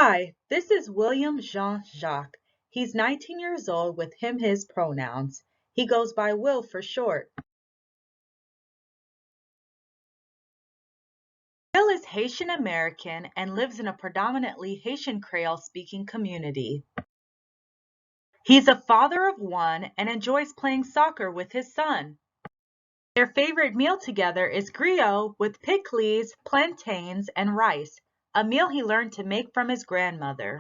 Hi, this is William Jean-Jacques. He's 19 years old with him, his pronouns. He goes by Will for short. Will is Haitian American and lives in a predominantly Haitian Creole speaking community. He's a father of one and enjoys playing soccer with his son. Their favorite meal together is griot with pickles, plantains, and rice, a meal he learned to make from his grandmother.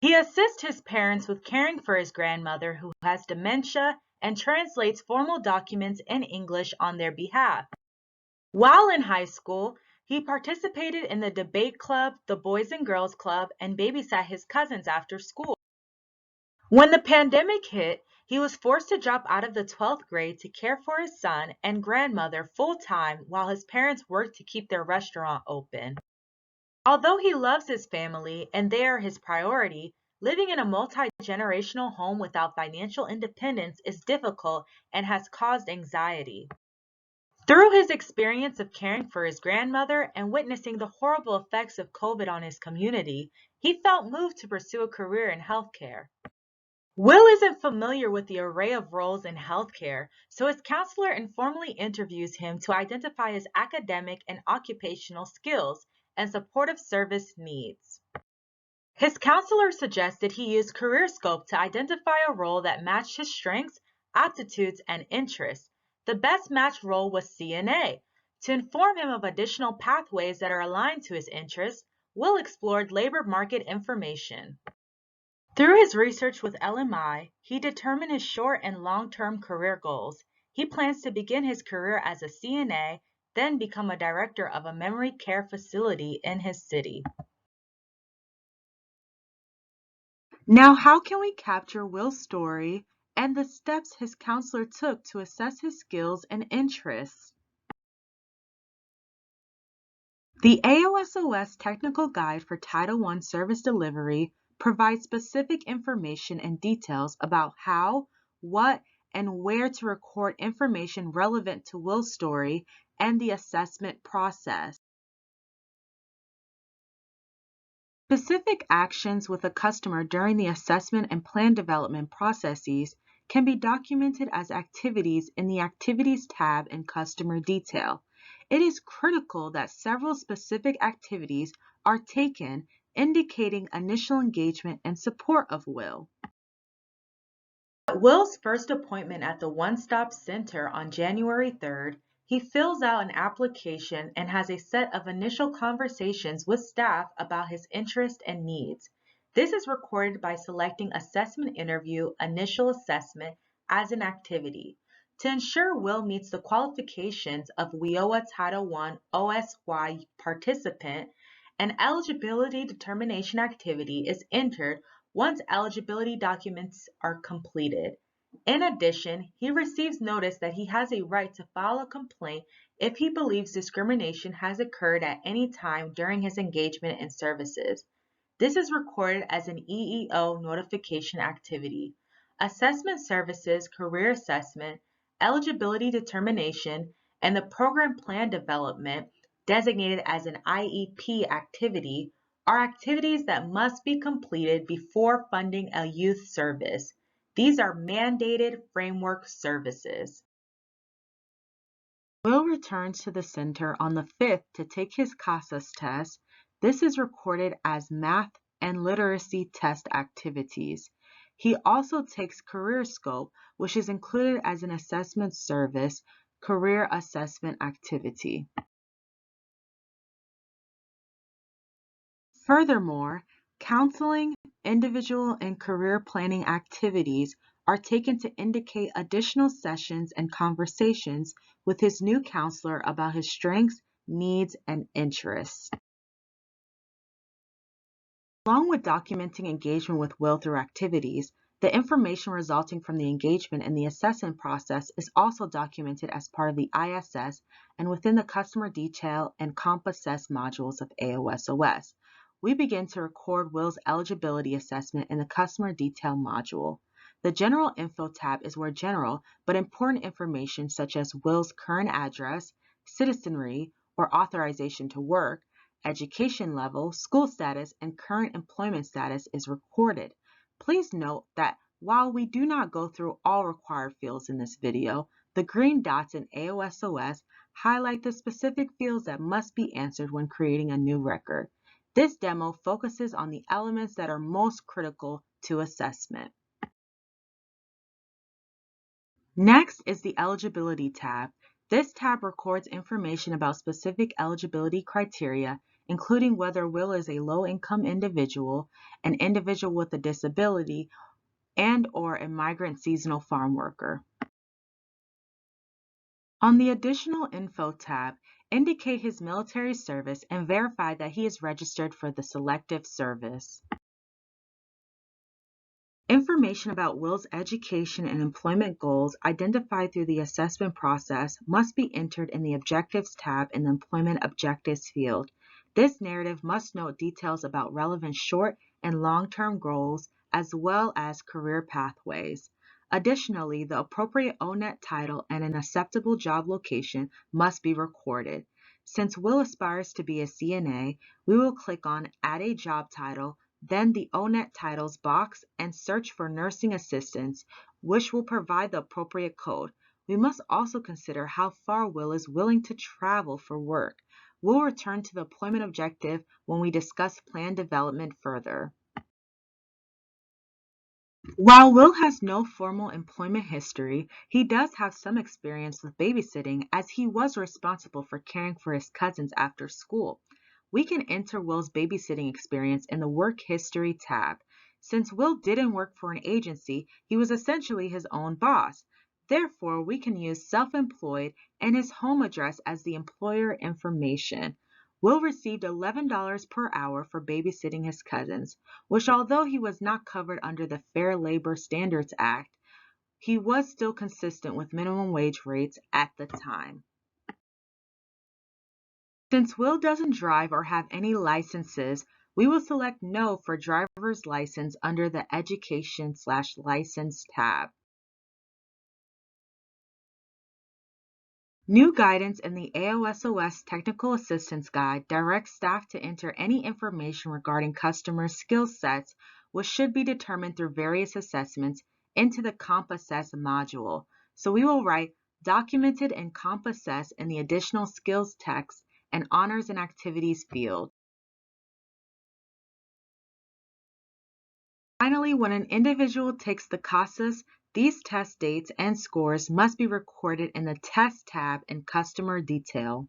He assists his parents with caring for his grandmother who has dementia and translates formal documents in English on their behalf. While in high school, he participated in the debate club, the Boys and Girls Club, and babysat his cousins after school. When the pandemic hit, he was forced to drop out of the 12th grade to care for his son and grandmother full-time while his parents worked to keep their restaurant open. Although he loves his family and they are his priority, living in a multi-generational home without financial independence is difficult and has caused anxiety. Through his experience of caring for his grandmother and witnessing the horrible effects of COVID on his community, he felt moved to pursue a career in healthcare. Will isn't familiar with the array of roles in healthcare, so his counselor informally interviews him to identify his academic and occupational skills and supportive service needs. His counselor suggested he use CareerScope to identify a role that matched his strengths, aptitudes, and interests. The best match role was CNA. To inform him of additional pathways that are aligned to his interests, Will explored labor market information. Through his research with LMI, he determined his short and long-term career goals. He plans to begin his career as a CNA, then become a director of a memory care facility in his city. Now, how can we capture Will's story and the steps his counselor took to assess his skills and interests? The AOSOS Technical Guide for Title I Service Delivery provides specific information and details about how, what, and where to record information relevant to Will's story and the assessment process. Specific actions with a customer during the assessment and plan development processes can be documented as activities in the Activities tab in Customer Detail. It is critical that several specific activities are taken, indicating initial engagement and support of Will. At Will's first appointment at the One Stop Center on January 3rd, he fills out an application and has a set of initial conversations with staff about his interests and needs. This is recorded by selecting Assessment Interview Initial Assessment as an activity. To ensure Will meets the qualifications of WIOA Title I OSY participant, an eligibility determination activity is entered once eligibility documents are completed. In addition, he receives notice that he has a right to file a complaint if he believes discrimination has occurred at any time during his engagement in services. This is recorded as an EEO notification activity. Assessment services, career assessment, eligibility determination, and the program plan development, designated as an IEP activity, are activities that must be completed before funding a youth service. These are mandated framework services. Will returns to the center on the 5th to take his CASAS test. This is recorded as math and literacy test activities. He also takes CareerScope, which is included as an assessment service, career assessment activity. Furthermore, counseling, individual and career planning activities are taken to indicate additional sessions and conversations with his new counselor about his strengths, needs, and interests. Along with documenting engagement with Will through activities, the information resulting from the engagement in the assessment process is also documented as part of the ISS and within the Customer Detail and Comp Assess modules of AOSOS. We begin to record Will's eligibility assessment in the Customer Detail module. The General Info tab is where general but important information such as Will's current address, citizenry, or authorization to work, education level, school status, and current employment status is recorded. Please note that while we do not go through all required fields in this video, the green dots in AOSOS highlight the specific fields that must be answered when creating a new record. This demo focuses on the elements that are most critical to assessment. Next is the Eligibility tab. This tab records information about specific eligibility criteria, including whether Will is a low-income individual, an individual with a disability, and/or a migrant seasonal farm worker. On the Additional Info tab, indicate his military service and verify that he is registered for the selective service. Information about Will's education and employment goals identified through the assessment process must be entered in the Objectives tab in the Employment Objectives field. This narrative must note details about relevant short and long-term goals as well as career pathways. Additionally, the appropriate ONET title and an acceptable job location must be recorded. Since Will aspires to be a CNA, we will click on Add a Job Title, then the ONET titles box and search for nursing assistants, which will provide the appropriate code. We must also consider how far Will is willing to travel for work. We'll return to the employment objective when we discuss plan development further. While Will has no formal employment history, he does have some experience with babysitting as he was responsible for caring for his cousins after school. We can enter Will's babysitting experience in the Work History tab. Since Will didn't work for an agency, he was essentially his own boss. Therefore, we can use self-employed and his home address as the employer information. Will received $11 per hour for babysitting his cousins, which although he was not covered under the Fair Labor Standards Act, he was still consistent with minimum wage rates at the time. Since Will doesn't drive or have any licenses, we will select No for driver's license under the Education/License tab. New guidance in the AOSOS Technical Assistance Guide directs staff to enter any information regarding customers' skill sets, which should be determined through various assessments, into the CompAssess module. So we will write Documented in CompAssess in the Additional Skills text and Honors and Activities field. Finally, when an individual takes the CASAS, these test dates and scores must be recorded in the Test tab in Customer Detail.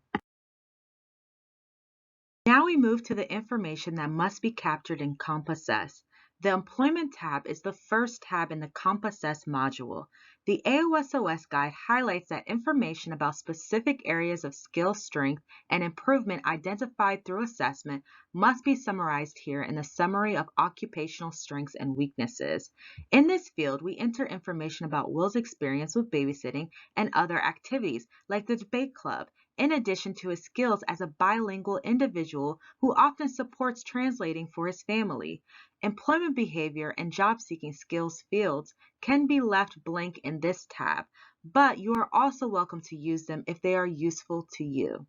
Now we move to the information that must be captured in CompAssess. The Employment tab is the first tab in the CompAssess module. The AOSOS guide highlights that information about specific areas of skill strength and improvement identified through assessment must be summarized here in the Summary of Occupational Strengths and Weaknesses. In this field, we enter information about Will's experience with babysitting and other activities, like the debate club, in addition to his skills as a bilingual individual who often supports translating for his family. Employment behavior and job-seeking skills fields can be left blank in this tab, but you are also welcome to use them if they are useful to you.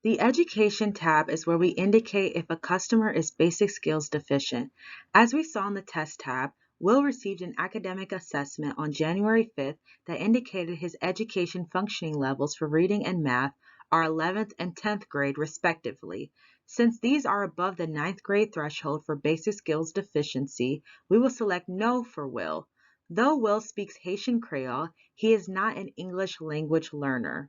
The Education tab is where we indicate if a customer is basic skills deficient. As we saw in the Test tab, Will received an academic assessment on January 5th that indicated his education functioning levels for reading and math are 11th and 10th grade respectively. Since these are above the 9th grade threshold for basic skills deficiency, we will select No for Will. Though Will speaks Haitian Creole, he is not an English language learner.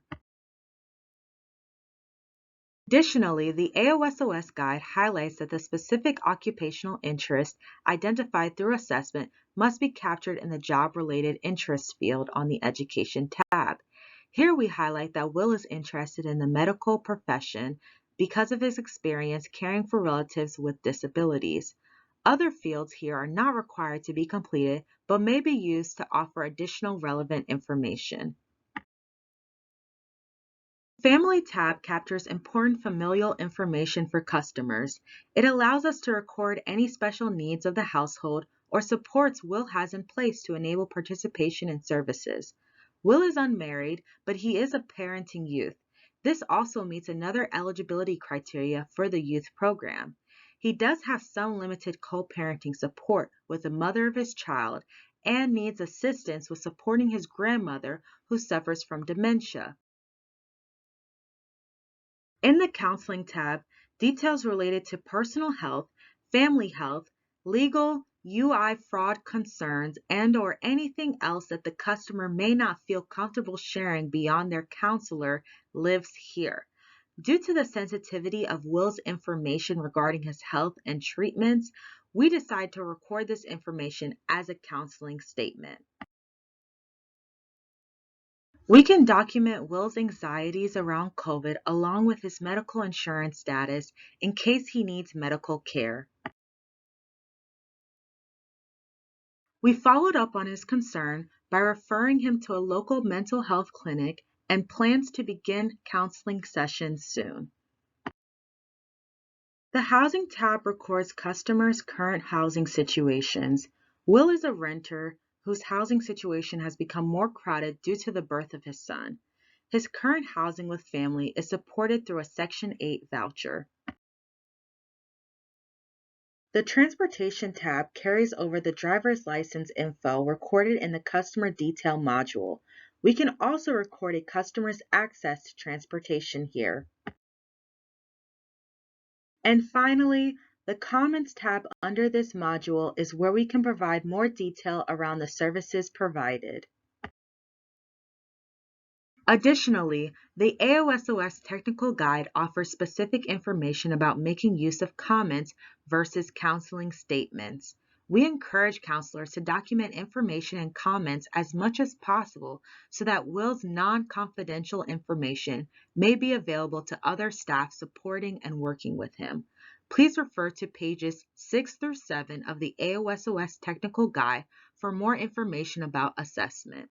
Additionally, the AOSOS guide highlights that the specific occupational interest identified through assessment must be captured in the job-related interest field on the Education tab. Here we highlight that Will is interested in the medical profession because of his experience caring for relatives with disabilities. Other fields here are not required to be completed, but may be used to offer additional relevant information. Family tab captures important familial information for customers. It allows us to record any special needs of the household or supports Will has in place to enable participation in services. Will is unmarried, but he is a parenting youth. This also meets another eligibility criteria for the youth program. He does have some limited co-parenting support with the mother of his child and needs assistance with supporting his grandmother who suffers from dementia. In the Counseling tab, details related to personal health, family health, legal, UI fraud concerns, and/or anything else that the customer may not feel comfortable sharing beyond their counselor lives here. Due to the sensitivity of Will's information regarding his health and treatments, we decide to record this information as a counseling statement. We can document Will's anxieties around COVID along with his medical insurance status in case he needs medical care. We followed up on his concern by referring him to a local mental health clinic and plans to begin counseling sessions soon. The Housing tab records customers' current housing situations. Will is a renter whose housing situation has become more crowded due to the birth of his son. His current housing with family is supported through a Section 8 voucher. The Transportation tab carries over the driver's license info recorded in the Customer Detail module. We can also record a customer's access to transportation here. And finally, the Comments tab under this module is where we can provide more detail around the services provided. Additionally, the AOSOS Technical Guide offers specific information about making use of comments versus counseling statements. We encourage counselors to document information and comments as much as possible so that Will's non-confidential information may be available to other staff supporting and working with him. Please refer to pages 6 through 7 of the AOSOS Technical Guide for more information about assessment.